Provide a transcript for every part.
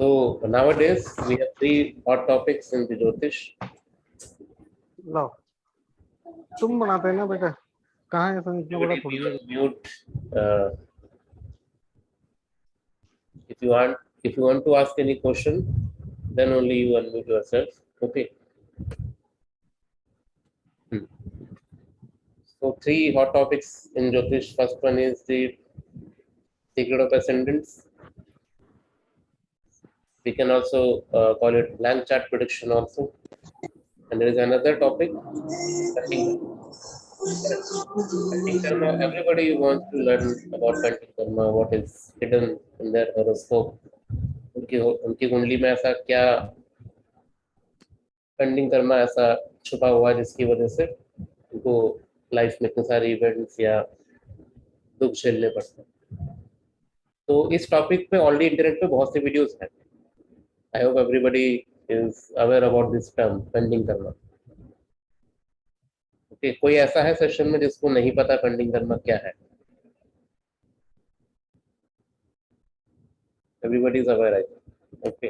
So nowadays we have three hot topics in the Jyotish. लो तुम बनाते हैं ना बेटा, कहाँ है? इतना बड़ा Everybody थोड़ी be है। on mute. If you want to ask any question, then only you unmute yourself. Okay. So three hot topics in Jyotish. First one is the secret of ascendants. We can also call it blank chart prediction also. And there is another topic, Panding Karma. Everybody wants to learn about Panding Karma, what is hidden in their horoscope. उनकी कुंडली में ऐसा क्या pending Karma ऐसा छुपा हुआ है जिसकी वजह से उनको लाइफ में इतने सारे इवेंट्स या दुख झेलने पड़ते हैं। तो इस टॉपिक पे ऑलरेडी इंटरनेट पे बहुत से वीडियोस हैं। I hope everybody is aware about this term pending Karma. Okay, कोई ऐसा है सेशन में जिसको नहीं पता पेंडिंग कर्मा क्या है? Everybody is aware, I think. Okay,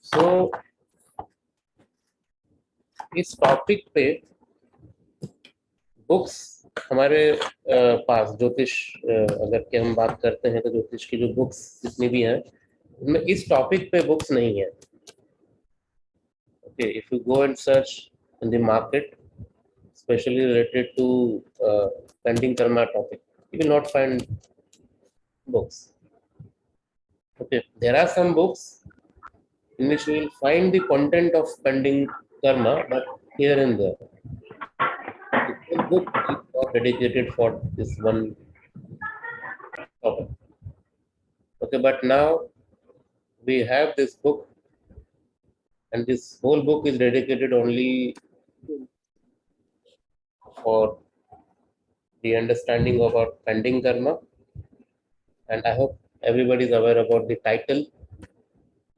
so इस टॉपिक पे बुक्स हमारे पास ज्योतिष अगर के हम बात करते हैं तो ज्योतिष की जो बुक्स जितनी भी हैं उनमें इस टॉपिक पे बुक्स नहीं है। Okay, if you go and search in the market specially related to pending karma topic, you will not find books. Okay, there are some books in which you will find the content of pending karma, but here and there. The book is not dedicated for this one topic. Okay, but now we have this book, and this whole book is dedicated only for the understanding about pending karma, and I hope everybody is aware about the title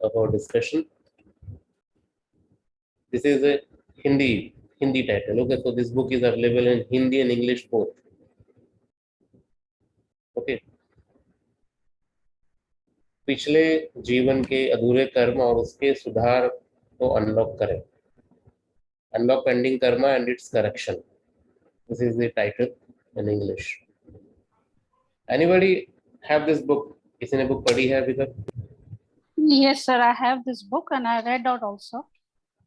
of our discussion. This is a Hindi title. Okay, so this book is available in Hindi and English both. Okay. पिछले जीवन के अधूरे कर्म और उसके सुधार को unlock करें. Unlock pending karma and its correction. This is the title in English. Anybody have this book? किसी ने book पढ़ी है अभी तक? Yes, sir. I have this book and I read out also.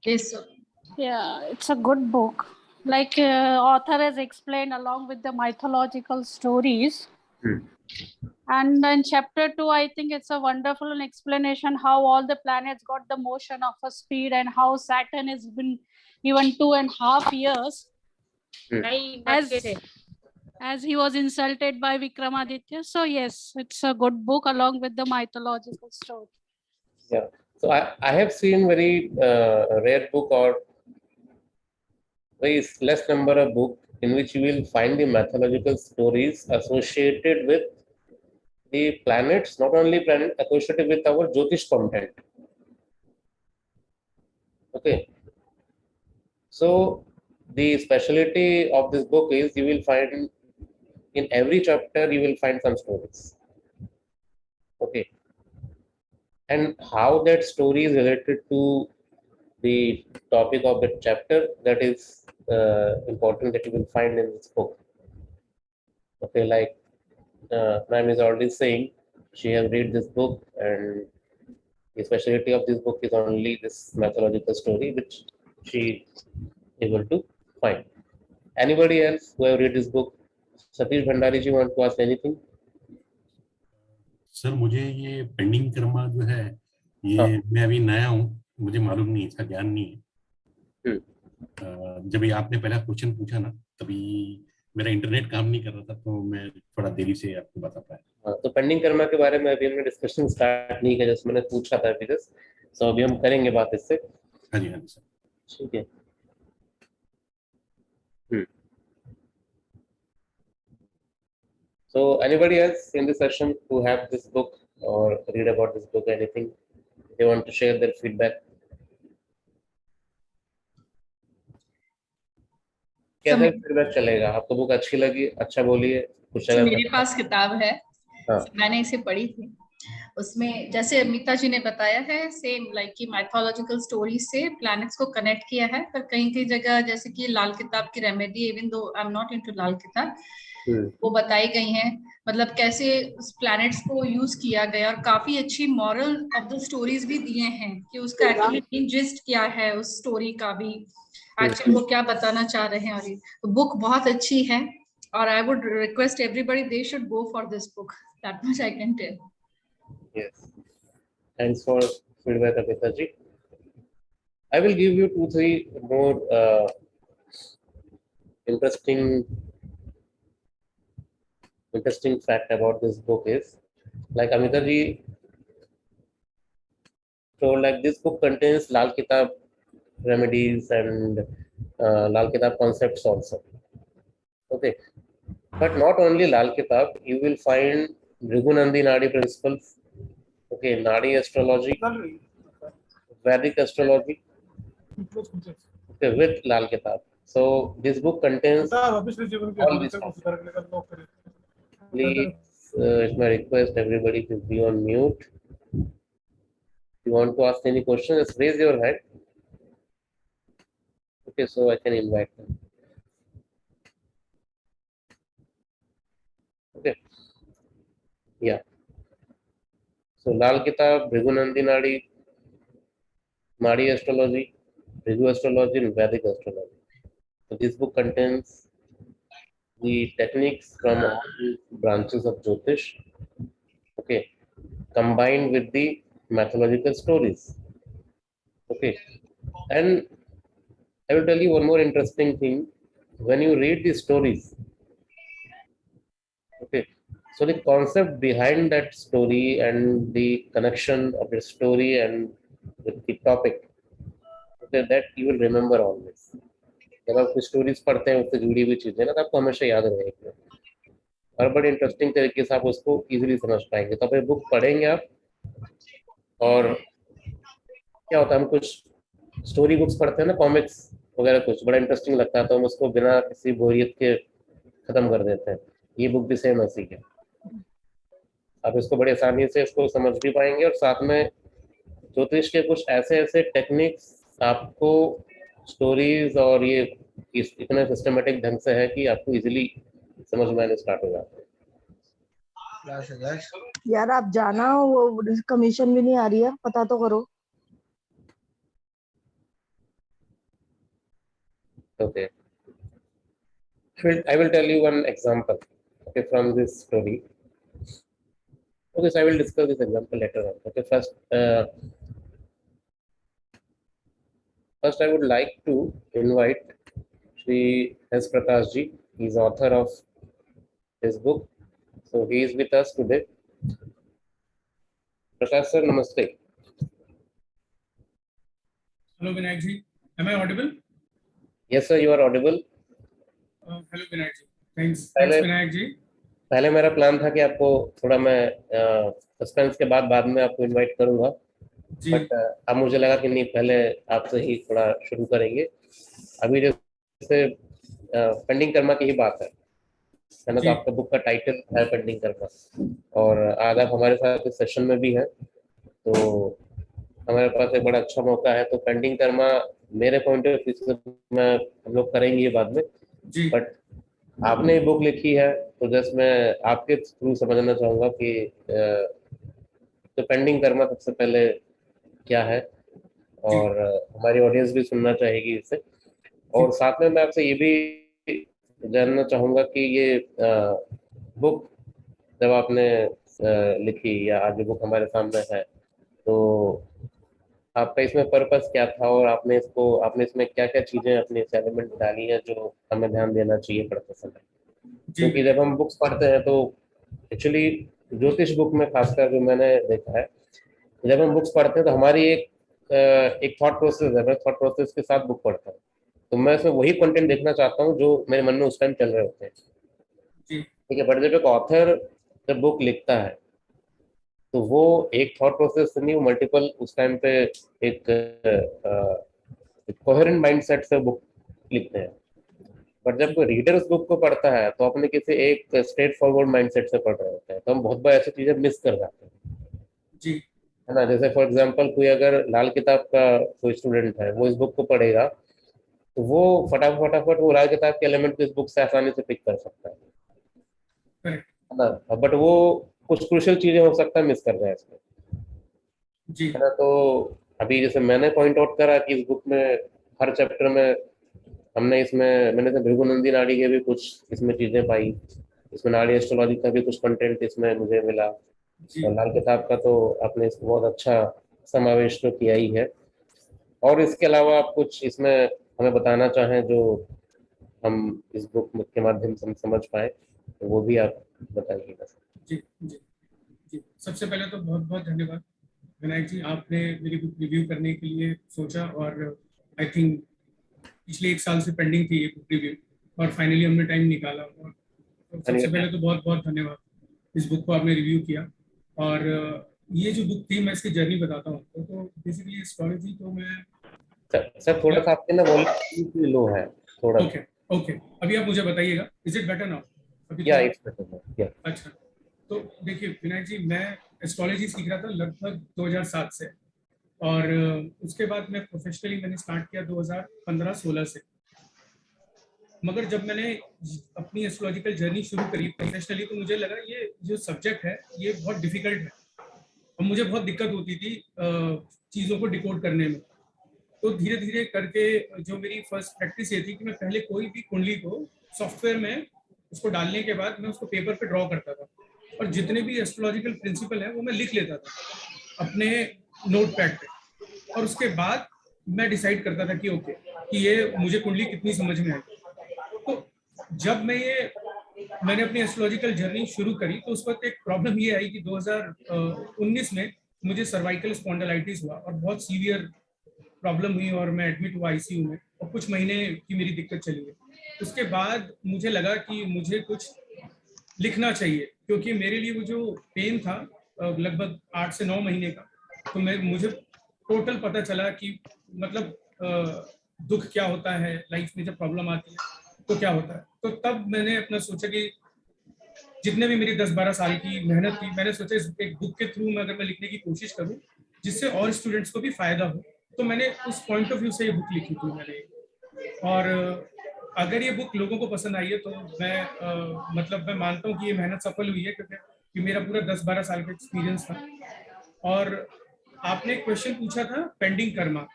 Yes, sir. Yeah, it's a good book. Like author has explained along with the mythological stories. And in chapter 2, I think it's a wonderful explanation how all the planets got the motion of a speed and how Saturn has been given 2.5 years as he was insulted by Vikramaditya. So yes, it's a good book along with the mythological story. Yeah. So I have seen very rare book or very less number of book in which you will find the mythological stories associated with the planets, not only planet associated with our Jyotish content. Okay. So the speciality of this book is you will find in every chapter you will find some stories. Okay. And how that story is related to the topic of the chapter, that is important that you will find in this book. Okay, like ma'am is already saying, she has read this book and the specialty of this book is only this mythological story which she able to find. Anybody else who have read this book? Satish Bhandari ji want to ask anything? Sir मुझे ये pending Karma जो है ये मैं अभी नया हूँ, मुझे मालूम नहीं, इसका ज्ञान नहीं है। जब ये आपने पहला क्वेश्चन पूछा ना तभी मेरा इंटरनेट काम नहीं कर रहा था तो मैं थोड़ा देरी से आपको बता पाया। तो पेंडिंग कर्मा के बारे में अभी हमने डिस्कशन स्टार्ट नहीं किया, जैसे मैंने पूछा था अभी जस्ट, सो अभी हम करेंगे बात इससे। हाँ जी सर, ठीक है। So anybody else in this session who have this book or read about this book, anything they want to share their feedback? कैसा फीडबैक चलेगा? आपको बुक अच्छी लगी? अच्छा बोलिए, कुछ जो अगर मेरे पास किताब है, हाँ मैंने इसे पढ़ी थी। उसमें जैसे अमिता जी ने बताया है, सेम लाइक कि माइथोलॉजिकल स्टोरी से प्लैनेट्स को कनेक्ट किया है, पर कहीं कहीं जगह जैसे कि लाल किताब की remedy, even though I am not into Lal Kitab, वो बताई गई हैं, मतलब कैसे उस प्लैनेट्स को यूज किया गया, और काफी अच्छी मॉरल ऑफ द स्टोरीज भी दिए हैं कि उसका एक्चुअली मेन जिस्ट क्या है उस स्टोरी का भी, एक्चुअली वो क्या बताना चाह रहे हैं। और ये बुक बहुत अच्छी है, और I would request everybody they should go for this book, that much I can tell. yes, thanks for feedback, Amita ji. I will give you 2-3 more interesting fact about this book is, like Amita ji told, like this book contains Lal Kitab remedies and Lal Kitab concepts also. Okay, but not only Lal Kitab, you will find Bhrigunandi Nadi principles. Okay, Nadi astrology, Vedic astrology. Okay, with Lal Kitab. So this book contains all these concepts. Please, it's my request everybody to be on mute. If you want to ask any question, just raise your hand. Okay, so I can invite them. Okay. Yeah. So Lal Kitab, Bhrigunandi Nadi, Nadi astrology, Bhrigu astrology, and Vedic astrology. So this book contains the techniques from all the branches of Jyotish. Okay, combined with the mythological stories. Okay, and I will tell you one more interesting thing. When you read the stories, okay, so the concept behind that story and the connection of the story and with the topic, okay, that you will remember always. जब आप कुछ stories पढ़ते हैं उससे जुड़ी हुई चीजें ना, तो आपको हमेशा याद रहेगी और बड़े इंटरेस्टिंग तरीके से आप उसको इजीली समझ पाएंगे। तो आप ये बुक पढ़ेंगे आप, और क्या होता है, हम कुछ स्टोरी बुक्स पढ़ते हैं ना, कॉमिक्स वगैरह, कुछ बड़ा इंटरेस्टिंग लगता है तो हम उसको बिना किसी बोरियत के खत्म कर देते हैं। ये बुक भी सेम ऐसी है, आप इसको बड़ी आसानी से इसको समझ भी पाएंगे, और साथ में ज्योतिष के कुछ ऐसे ऐसे टेक्निक्स आपको स्टोरीज और ये इतने सिस्टमेटिक ढंग से है कि आपको इजीली समझ में आने स्टार्ट हो जाता है। यार आप जाना, वो कमीशन भी नहीं आ रही है, पता तो करो। Okay. I will tell you one example, okay, from this story. Okay, so I will discuss this example later on. Okay, first I would like to invite Shri S. Prakash ji. He is author of this book. So he is with us today. Prakash sir, namaste. Hello Vinayak ji, am I audible? Yes sir, you are audible. Hello Vinayak ji, thanks पहले Vinayak ji. पहले मेरा plan था कि आपको थोड़ा मैं suspense के बाद में आपको इनवाइट करूंगा, बट अब मुझे लगा कि नहीं, पहले आपसे ही थोड़ा शुरू करेंगे। अभी जैसे पेंडिंग कर्मा की ही बात है ना, तो आपका बुक का टाइटल है पेंडिंग कर्मा, और आज आप हमारे साथ इस सेशन में भी हैं, तो हमारे पास एक बड़ा अच्छा मौका है। तो पेंडिंग कर्मा मेरे पॉइंट ऑफ व्यू से मैं हम लोग करेंगे ये बाद में, बट आपने बुक लिखी है तो जस्ट मैं आपके थ्रू समझना चाहूंगा कि तो पेंडिंग कर्मा सबसे पहले क्या है, और हमारी ऑडियंस भी सुनना चाहेगी इससे, और साथ में मैं आपसे ये भी जानना चाहूंगा कि ये बुक जब आपने लिखी या आज जो बुक हमारे सामने है, तो आपका इसमें पर्पस क्या था, और आपने इसमें क्या क्या चीजें अपने एलिमेंट डाली है जो हमें ध्यान देना चाहिए पढ़ते समय। क्योंकि जब हम बुक्स पढ़ते हैं तो एक्चुअली ज्योतिष बुक में खासकर जो मैंने देखा है, जब हम बुक्स पढ़ते हैं तो हमारी एक थॉट प्रोसेस है, मैं थॉट प्रोसेस के साथ बुक पढ़ता हूँ, तो मैं इसमें वही कंटेंट देखना चाहता हूँ जो मेरे मन में उस टाइम चल रहे होते हैं। ठीक है, बट जब एक ऑथर जब बुक लिखता है तो वो एक थॉट प्रोसेस से नहीं, वो मल्टीपल उस टाइम पे एक कोहेरेंट माइंडसेट से बुक लिखते हैं। बट जब कोई रीडर उस बुक को पढ़ता है तो अपने किसी एक स्ट्रेट फॉरवर्ड माइंडसेट से पढ़ रहे होते हैं, तो हम बहुत बार ऐसी चीजें मिस कर जाते हैं, जी है ना। जैसे फॉर एग्जांपल कोई अगर लाल किताब का कोई स्टूडेंट है, वो इस बुक को पढ़ेगा तो वो फटाफट फटाफट वो लाल किताब के एलिमेंट को इस बुक से आसानी से पिक कर सकता है करेक्ट ना। बट वो कुछ क्रूशियल चीजें हो सकता है मिस कर जाए इसमें, जी है ना। तो अभी जैसे मैंने पॉइंट आउट करा कि इस बुक में हर चैप्टर में हमने इसमें मैंने तो भृगुनंदी नाड़ी के भी कुछ इसमें चीजें पाई, इसमें नाड़ी एस्ट्रोलॉजी का भी कुछ कंटेंट इसमें मुझे मिला, जी और लाल किताब का तो आपने इसको बहुत अच्छा समावेश तो किया ही है। और इसके अलावा आप कुछ इसमें हमें बताना चाहें जो हम इस बुक के माध्यम से हम समझ पाए, तो वो भी आप बताइएगा। जी जी जी। सबसे पहले तो बहुत बहुत धन्यवाद विनायक जी, आपने मेरी बुक रिव्यू करने के लिए सोचा, और आई थिंक पिछले 1 साल से पेंडिंग थी ये बुक रिव्यू, और फाइनली हमने टाइम निकाला। और तो सबसे पहले तो बहुत बहुत धन्यवाद, इस बुक को आपने रिव्यू किया। और ये जो बुक थी, मैं इसकी जर्नी बताता हूँ आपको। तो बेसिकली एस्ट्रोलॉजी तो मैं सर थोड़ा सा आपके ना वॉल्यूम लो है थोड़ा ओके ओके, अभी आप मुझे बताइए, इज इट बेटर नाउ? अभी या थोड़ा इट्स बेटर या अच्छा। तो देखिए विनायक जी, मैं एस्ट्रोलॉजी सीख रहा था लगभग 2007 से, और उसके बाद मैं प्रोफेशनली मैंने स्टार्ट किया 2015-16 से। मगर जब मैंने अपनी एस्ट्रोलॉजिकल जर्नी शुरू करी प्रोफेशनली, तो मुझे लगा ये जो सब्जेक्ट है ये बहुत डिफिकल्ट है, और मुझे बहुत दिक्कत होती थी चीज़ों को डिकोड करने में। तो धीरे धीरे करके जो मेरी फर्स्ट प्रैक्टिस ये थी कि मैं पहले कोई भी कुंडली को सॉफ्टवेयर में उसको डालने के बाद मैं उसको पेपर पे ड्रॉ करता था, और जितने भी एस्ट्रोलॉजिकल प्रिंसिपल है वो मैं लिख लेता था अपने नोट पैड पे। और उसके बाद मैं डिसाइड करता था कि ओके, कि ये मुझे कुंडली कितनी समझ में आई। तो जब मैंने अपनी एस्ट्रोलॉजिकल जर्नी शुरू करी, तो उस वक्त एक प्रॉब्लम ये आई कि 2019 में मुझे सर्वाइकल स्पॉन्डिलाइटिस हुआ, और बहुत सीवियर प्रॉब्लम हुई, और मैं एडमिट हुआ आईसीयू में, और कुछ महीने की मेरी दिक्कत चली है। उसके बाद मुझे लगा कि मुझे कुछ लिखना चाहिए, क्योंकि मेरे लिए वो जो पेन था लगभग 8 से 9 महीने का, तो मुझे टोटल पता चला कि मतलब दुख क्या होता है लाइफ में, जब प्रॉब्लम आती है तो क्या होता है। तो तब मैंने अपना सोचा कि जितने भी मेरी 10-12 साल की मेहनत थी, मैंने सोचा इस एक बुक के थ्रू में अगर मैं लिखने की कोशिश करूं जिससे और स्टूडेंट्स को भी फायदा हो, तो मैंने उस पॉइंट ऑफ व्यू से ये बुक लिखी थी मैंने। और अगर ये बुक लोगों को पसंद आई है तो मैं मतलब मैं मानता हूँ कि ये मेहनत सफल हुई है, क्योंकि मेरा पूरा 10-12 साल का एक्सपीरियंस था। और आपने एक क्वेश्चन पूछा था पेंडिंग कर्मा,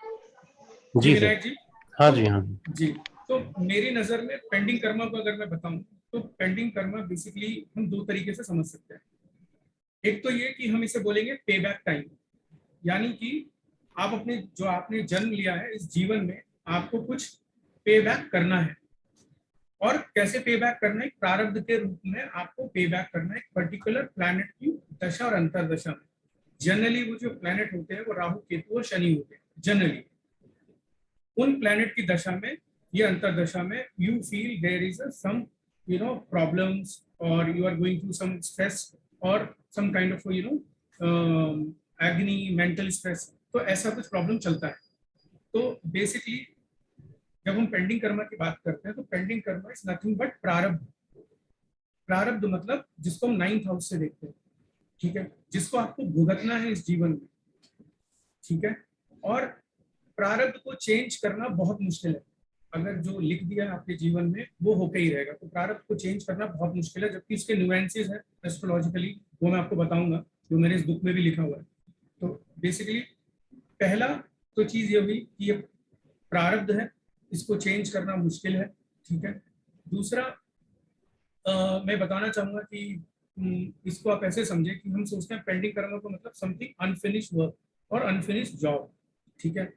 जी जी सर। विनायक जी। हाँ तो जी हाँ जी, तो मेरी नजर में पेंडिंग कर्मा को अगर मैं बताऊं, तो पेंडिंग कर्मा बेसिकली हम 2 तरीके से समझ सकते हैं। एक तो ये कि हम इसे बोलेंगे पे बैक टाइम, यानी कि आप अपने जो आपने जन्म लिया है इस जीवन में, आपको कुछ पे बैक करना है। और कैसे पे बैक करना है? एक प्रारब्ध के रूप में आपको पे बैक करना है एक पर्टिकुलर प्लैनेट की दशा और अंतरदशा में। जनरली वो जो प्लैनेट होते हैं वो राहु, केतु और शनि होते हैं जनरली। उन प्लैनेट की दशा में, ये अंतरदशा में, you feel there is some problems, और you are going through some stress, और some kind of agony, mental stress. तो ऐसा कुछ प्रॉब्लम चलता है। तो बेसिकली जब हम पेंडिंग कर्मा की बात करते हैं, तो pending Karma is nothing but प्रारब्ध। प्रारब्ध मतलब जिसको हम 9th हाउस से देखते हैं, ठीक है, जिसको आपको भुगतना है इस जीवन में, ठीक है। और प्रारब्ध को चेंज करना बहुत मुश्किल है। अगर जो लिख दिया है आपके जीवन में वो होके ही रहेगा, तो प्रारब्ध को चेंज करना बहुत मुश्किल है। जबकि इसके न्यूएंसेस है एस्ट्रोलॉजिकली, वो मैं आपको बताऊंगा, जो मेरे इस बुक में भी लिखा हुआ है। तो बेसिकली पहला तो चीज ये हुई कि ये प्रारब्ध है, इसको चेंज करना मुश्किल है, ठीक है। दूसरा मैं बताना चाहूंगा कि इसको आप ऐसे समझे कि हम सोचते हैं पेंडिंग कर्मा को मतलब समथिंग अनफिनिश वर्क और अनफिनिश जॉब, ठीक है।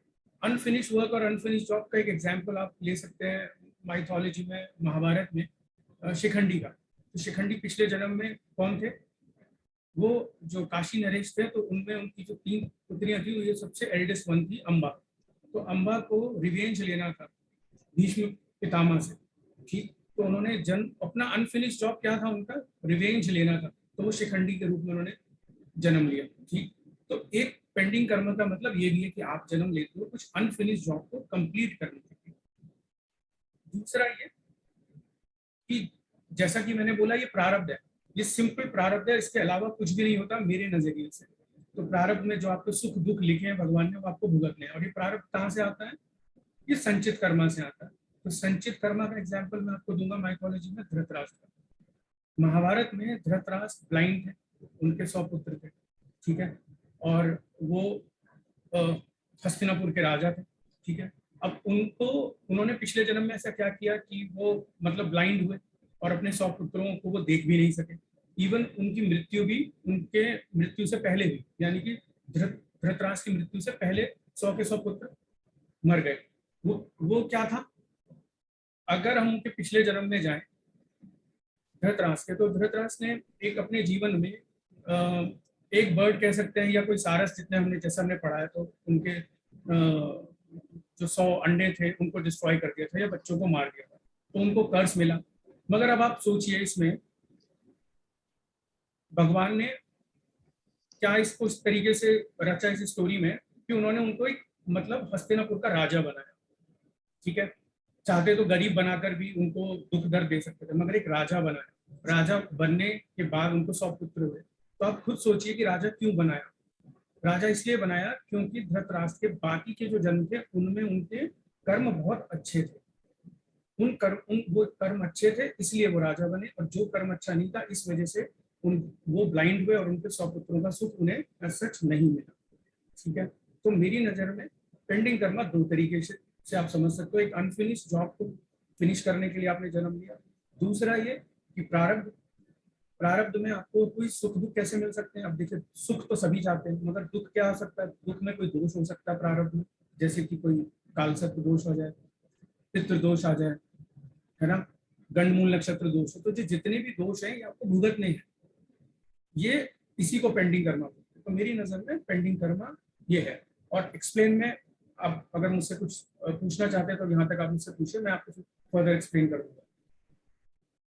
अनफिनिश वर्क और अनफिनिश जॉब का एक एग्जांपल आप ले सकते हैं माइथोलॉजी में, महाभारत में शिखंडी का। तो शिखंडी पिछले जन्म में कौन थे? वो जो काशी नरेश थे, तो उनमें उनकी जो 3 पुत्रियां थी, वो ये सबसे एल्डेस्ट वन थी अम्बा। तो अम्बा को रिवेंज लेना था भीष्म पितामह से, ठीक। तो उन्होंने जन्म, अपना अनफिनिश जॉब क्या था उनका? रिवेंज लेना था। तो वो शिखंडी के रूप में उन्होंने जन्म लिया, ठीक। तो एक पेंडिंग कर्म का मतलब ये भी है कि आप जन्म लेते हो कुछ अनफिनिश जॉब को कंप्लीट करने के लिए। दूसरा ये कि जैसा कि मैंने बोला ये प्रारब्ध है, ये सिंपल प्रारब्ध है, इसके अलावा कुछ भी नहीं होता मेरे नजरिए से। तो प्रारब्ध में जो आपको सुख दुख लिखे हैं भगवान ने वो आपको भुगतने हैं। और ये प्रारब्ध कहाँ से आता है? ये संचित कर्मा से आता है। तो संचित कर्मा का एग्जाम्पल मैं आपको दूंगा माइथोलॉजी में धृतराष्ट्र। महाभारत में धृतराष्ट्र ब्लाइंड थे, उनके 100 पुत्र थे, ठीक है, और वो हस्तिनापुर के राजा थे, ठीक है। अब उन्होंने पिछले जन्म में ऐसा क्या किया कि वो मतलब ब्लाइंड हुए और अपने 100 पुत्रों को वो देख भी नहीं सके। इवन उनकी मृत्यु भी उनके मृत्यु से पहले हुई, यानी कि धृतराष्ट्र की मृत्यु से पहले 100 के 100 पुत्र मर गए। वो क्या था? अगर हम उनके पिछले जन्म में जाएं धृतराष्ट्र के, तो धृतराष्ट्र ने एक अपने जीवन में एक बर्ड कह सकते हैं या कोई सारस, जितने हमने जैसा हमने पढ़ा है, तो उनके जो 100 अंडे थे उनको डिस्ट्रॉय कर दिया था या बच्चों को मार दिया था, तो उनको कर्स मिला। मगर अब आप सोचिए इसमें भगवान ने क्या इसको इस तरीके से रचा इस स्टोरी में कि उन्होंने उनको एक मतलब हस्तिनापुर का राजा बनाया, ठीक है। चाहते तो गरीब बनाकर भी उनको दुख दर्द दे सकते थे, मगर एक राजा बनाया। राजा बनने के बाद उनको 100 पुत्र हुए। तो आप खुद सोचिए कि राजा क्यों बनाया? राजा इसलिए बनाया क्योंकि धृतराष्ट्र के बाकी के जो जन्म थे उनमें उनके कर्म बहुत अच्छे थे। वो कर्म अच्छे थे इसलिए वो राजा बने, और जो कर्म अच्छा नहीं था इस वजह से वो ब्लाइंड हुए और उनके 100 पुत्रों का सुख उन्हें सच नहीं मिला, ठीक है। तो मेरी नजर में पेंडिंग कर्मा 2 तरीके से आप समझ सकते हो। एक अनफिनिश जॉब को फिनिश करने के लिए आपने जन्म लिया। दूसरा ये कि प्रारब्ध में आपको कोई सुख दुख कैसे मिल सकते हैं। अब देखिए, सुख तो सभी चाहते हैं, मगर दुख क्या हो सकता है? दुख में कोई दोष हो सकता है प्रारब्ध में, जैसे कि कोई कालसर्प दोष हो जाए, पितृ दोष आ जाए, है ना, गंडमूल नक्षत्र दोष हो। तो जितने भी दोष हैं ये आपको भुगतने हैं, ये इसी को पेंडिंग कर्मा बोलते हैं। तो मेरी नजर में पेंडिंग कर्मा ये है। और एक्सप्लेन में आप अगर मुझसे कुछ पूछना चाहते हैं तो यहाँ तक आप मुझसे पूछिए, मैं आपको फर्दर एक्सप्लेन कर दूंगा।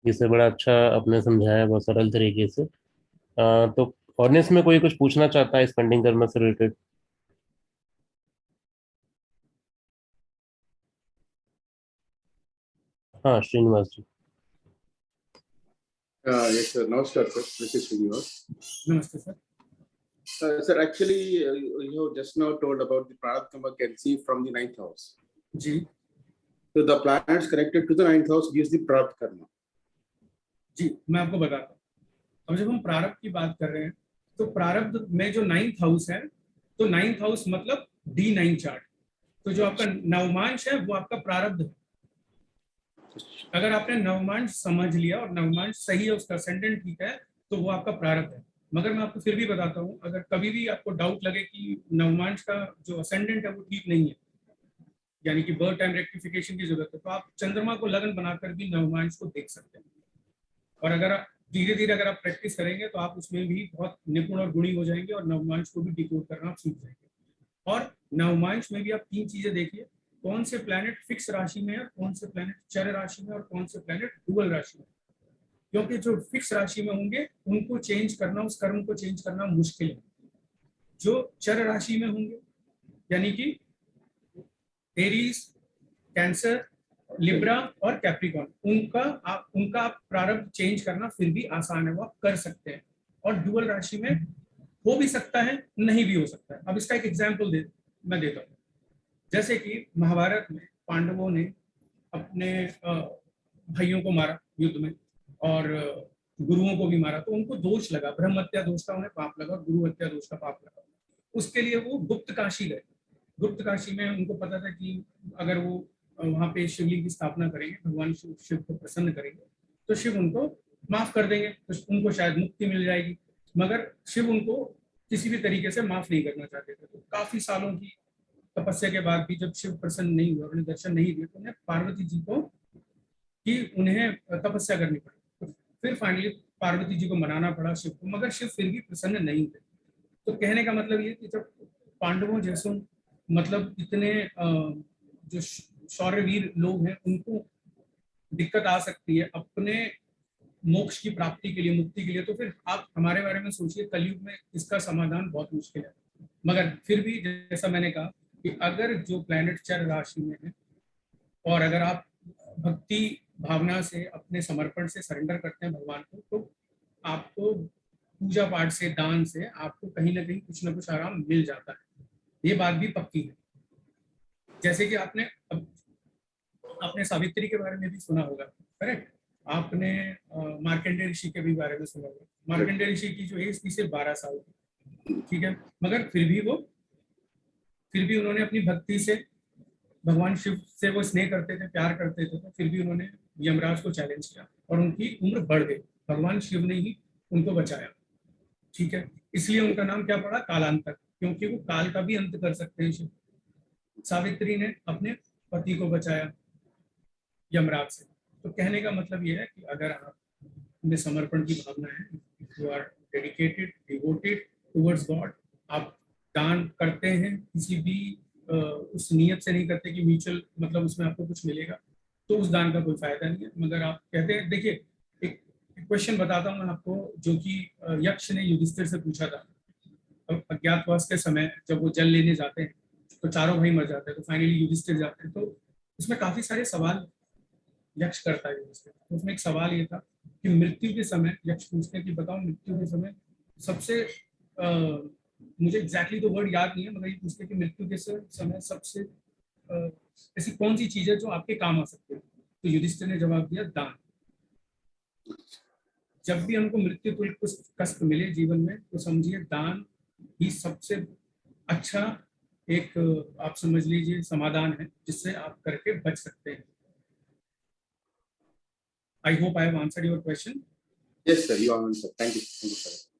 जिसे बड़ा अच्छा आपने समझाया, बहुत सरल तरीके से। तो ऑडियंस में कोई कुछ पूछना चाहता है इस पेंडिंग कर्मा से रिलेटेड? हाँ, श्रीनिवास जी। Yes, sir. Namaskar, sir. This is Srinivas. नमस्ते sir. Sir, actually, you just now told about the Pranat Karma can see from the 9th house. जी So the planets connected to the 9th house gives the Pranat Karma. जी, मैं आपको बताता हूँ। अब जब हम प्रारब्ध की बात कर रहे हैं तो प्रारब्ध में जो 9th हाउस है, तो 9th हाउस मतलब D9 चार्ट। तो जो आपका नवमांश है वो आपका प्रारब्ध है। अगर आपने नवमांश समझ लिया और नवमांश सही है, उसका असेंडेंट ठीक है, तो वो आपका प्रारब्ध है। मगर मैं आपको फिर भी बताता हूँ, अगर कभी भी आपको डाउट लगे कि नवमांश का जो असेंडेंट है वो ठीक नहीं है, यानी कि बर्थ टाइम रेक्टिफिकेशन की जरूरत है, तो आप चंद्रमा को लगन बनाकर भी नवमांश को देख सकते हैं। और अगर धीरे धीरे अगर आप प्रैक्टिस करेंगे तो आप उसमें भी बहुत निपुण और गुणी हो जाएंगे और नवमांश को भी डिकोड करना आप सीख जाएंगे। और नवमांश में भी आप 3 चीजें देखिए, कौन से प्लैनेट फिक्स राशि में है, कौन से प्लैनेट चर राशि में, और कौन से प्लैनेट डुअल राशि में। क्योंकि जो फिक्स राशि में होंगे उनको चेंज करना, उस कर्म को चेंज करना मुश्किल है। जो चर राशि में होंगे यानी कि एरीज, कैंसर, लिब्रा और कैप्रिकॉर्न, उनका आप प्रारब्ध चेंज करना फिर भी आसान है, वो आप कर सकते हैं। और डुअल राशि में हो भी सकता है, नहीं भी हो सकता है। अब इसका एक एग्जाम्पल मैं देता हूँ। जैसे कि महाभारत में पांडवों ने अपने भाइयों को मारा युद्ध में और गुरुओं को भी मारा, तो उनको दोष लगा, ब्रह्म हत्या दोष का उन्हें पाप लगा और गुरु हत्या दोष का पाप लगा। उसके लिए वो गुप्त काशी गए। गुप्त काशी में उनको पता था कि अगर वो वहां पे शिवलिंग की स्थापना करेंगे, भगवान शिव को प्रसन्न करेंगे, तो शिव उनको माफ कर देंगे, तो उनको शायद मुक्ति मिल जाएगी। मगर शिव उनको किसी भी तरीके से माफ नहीं करना चाहते थे। तो काफी सालों की तपस्या के बाद भी जब शिव प्रसन्न नहीं हुए, उन्हें दर्शन नहीं दिए, तो उन्हें पार्वती जी को उन्हें तपस्या करनी पड़ी। तो फिर फाइनली पार्वती जी को मनाना पड़ा शिव को, मगर शिव फिर भी प्रसन्न नहीं थे। तो कहने का मतलब ये कि जब पांडवों जैसों मतलब इतने जो शौर्यवीर लोग हैं उनको दिक्कत आ सकती है अपने मोक्ष की प्राप्ति के लिए, मुक्ति के लिए, तो फिर आप हमारे बारे में सोचिए, कलयुग में इसका समाधान बहुत मुश्किल है। मगर फिर भी जैसा मैंने कहा कि अगर जो प्लैनेट चर राशि में है और अगर आप भक्ति भावना से, अपने समर्पण से सरेंडर करते हैं भगवान को, तो आपको पूजा पाठ से, दान से आपको कहीं ना कहीं कुछ ना कुछ आराम मिल जाता है। ये बात भी पक्की है। जैसे कि आपने सावित्री के बारे में भी सुना होगा, करेक्ट? आपने मार्कंडेय ऋषि के भी बारे में सुना होगा। मार्कंडेय ऋषि की जो एज थी सिर्फ 12 साल की, ठीक है, मगर फिर भी उन्होंने अपनी भक्ति से भगवान शिव से वो स्नेह करते थे, प्यार करते थे, तो फिर भी उन्होंने यमराज को चैलेंज किया और उनकी उम्र बढ़ गई। भगवान शिव ने ही उनको बचाया, ठीक है। इसलिए उनका नाम क्या पड़ा? कालांतक, क्योंकि वो काल का भी अंत कर सकते हैं शिव। सावित्री ने अपने पति को बचाया यमराज से। तो कहने का मतलब ये है कि अगर आप में समर्पण की भावना है, you are dedicated, devoted towards God, आप दान करते हैं किसी भी उस नियत से नहीं करते कि म्यूचुअल मतलब उसमें आपको कुछ मिलेगा, तो उस दान का कोई फायदा नहीं है। मगर आप कहते हैं, देखिए एक क्वेश्चन बताता हूँ मैं आपको, जो कि यक्ष ने युधिष्ठिर से पूछा था। अज्ञातवास के समय जब वो जल लेने जाते हैं तो चारों भाई मर जाते हैं, तो फाइनली युधिष्ठिर जाते हैं। तो उसमें काफी सारे सवाल यक्ष करता है युधिष्ठिर। तो उसमें एक सवाल ये था कि मृत्यु के समय यक्ष पूछते हैं कि बताओ मृत्यु के समय सबसे मुझे एग्जैक्टली तो वर्ड याद नहीं है, मगर ये पूछते हैं कि मृत्यु के समय सबसे ऐसी कौन सी चीज है जो आपके काम आ सकती है? तो युधिष्ठिर ने जवाब दिया, दान। जब भी हमको मृत्यु तुल्य कुछ कष्ट मिले जीवन में, तो समझिए दान ही सबसे अच्छा एक आप समझ लीजिए समाधान है, जिससे आप करके बच सकते हैं। I hope I have answered your question. Yes, sir. You answered. Thank you. Thank you, sir.